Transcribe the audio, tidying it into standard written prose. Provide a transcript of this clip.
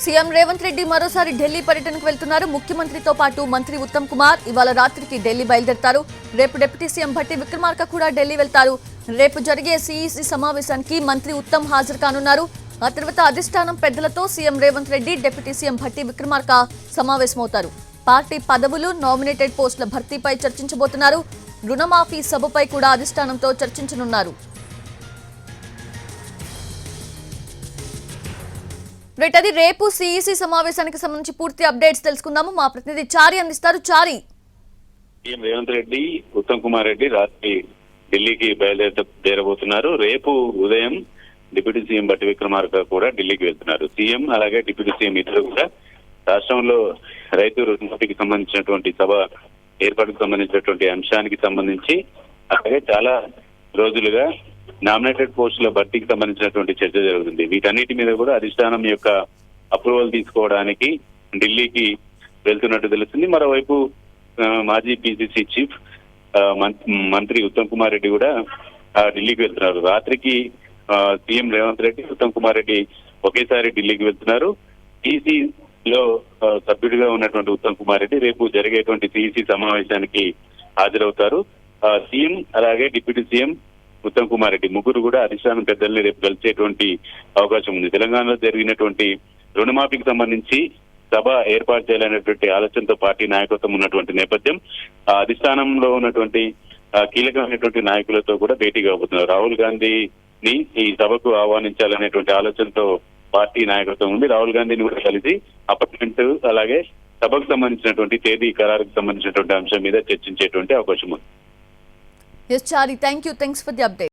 CM Revanth Reddy మరోసారి ఢిల్లీ పర్యటనకు వెళ్తున్నారు. ముఖ్యమంత్రితో పాటు మంత్రి ఉత్తమ్ కుమార్ ఇవాళ రాత్రికి ఢిల్లీ బయలుదేరతారు. రేపు డిప్యూటీ సీఎం భట్టి విక్రమార్క కూడా ఢిల్లీ వెళ్తారు. రేపు జరిగే సీఈసీ సమావేశానికి మంత్రి ఉత్తమ్ హాజరు కానున్నారు. ఆ తర్వాత అధిష్టానం పెద్దలతో CM Revanth Reddy, deputy CM Bhatti Vikramarka సమావేశమవుతారు. పార్టీ పదవులు, నామినేటెడ్ పోస్టుల భర్తీపై చర్చించబోతున్నారు. రుణమాఫీ సభపై కూడా అధిష్టానంతో చర్చించనున్నారు. అది రేపు సీఈసీ సమావేశానికి సంబంధించి పూర్తి అప్డేట్స్ తెలుసుకుందాము. మా ప్రతినిధి చారి అందిస్తారు. చారి, సీఎం రేవంత్ రెడ్డి, ఉత్తమ్ కుమార్ రెడ్డి రాత్రి ఢిల్లీకి బయలుదేరబోతున్నారు. రేపు ఉదయం డిప్యూటీ సీఎం భట్టి విక్రమార్క కూడా ఢిల్లీకి వెళ్తున్నారు. సీఎం అలాగే డిప్యూటీ సీఎం ఇద్దరు కూడా రాష్ట్రంలో రైతు రుణమాఫీకి సంబంధించినటువంటి సభ ఏర్పాటుకు సంబంధించినటువంటి అంశానికి సంబంధించి అలాగే చాలా రోజులుగా నామినేటెడ్ పోస్టుల భర్తీకి సంబంధించినటువంటి చర్చ జరుగుతుంది. వీటన్నిటి మీద కూడా అధిష్టానం యొక్క అప్రూవల్ తీసుకోవడానికి ఢిల్లీకి వెళ్తున్నట్టు తెలుస్తుంది. మరోవైపు మాజీ పిసిసి చీఫ్ మంత్రి ఉత్తమ్ కుమార్ రెడ్డి కూడా ఢిల్లీకి వెళ్తున్నారు. రాత్రికి సీఎం రేవంత్ రెడ్డి, ఉత్తమ్ కుమార్ రెడ్డి ఒకేసారి ఢిల్లీకి వెళ్తున్నారు. సిఈసిలో సభ్యుడిగా ఉన్నటువంటి ఉత్తమ్ కుమార్ రెడ్డి రేపు జరిగేటువంటి సిఈసి సమావేశానికి హాజరవుతారు. సీఎం అలాగే డిప్యూటీ సీఎం ఉత్తమ్ కుమార్ రెడ్డి ముగ్గురు కూడా అధిష్టానం పెద్దల్ని రేపు కలిసేటువంటి అవకాశం ఉంది. తెలంగాణలో జరిగినటువంటి రుణమాఫీకి సంబంధించి సభ ఏర్పాటు చేయాలనేటువంటి ఆలోచనతో పార్టీ నాయకత్వం ఉన్నటువంటి నేపథ్యం అధిష్టానంలో ఉన్నటువంటి కీలకమైనటువంటి నాయకులతో కూడా భేటీ కాబోతున్నారు. రాహుల్ గాంధీని ఈ సభకు ఆహ్వానించాలనేటువంటి ఆలోచనతో పార్టీ నాయకత్వం ఉంది. రాహుల్ గాంధీని కూడా కలిసి అపాయింట్మెంట్ అలాగే సభకు సంబంధించినటువంటి తేదీ ఖరారుకు సంబంధించినటువంటి అంశం మీద చర్చించేటువంటి అవకాశం ఉంది. Yes, Chari, thank you. Thanks for the update.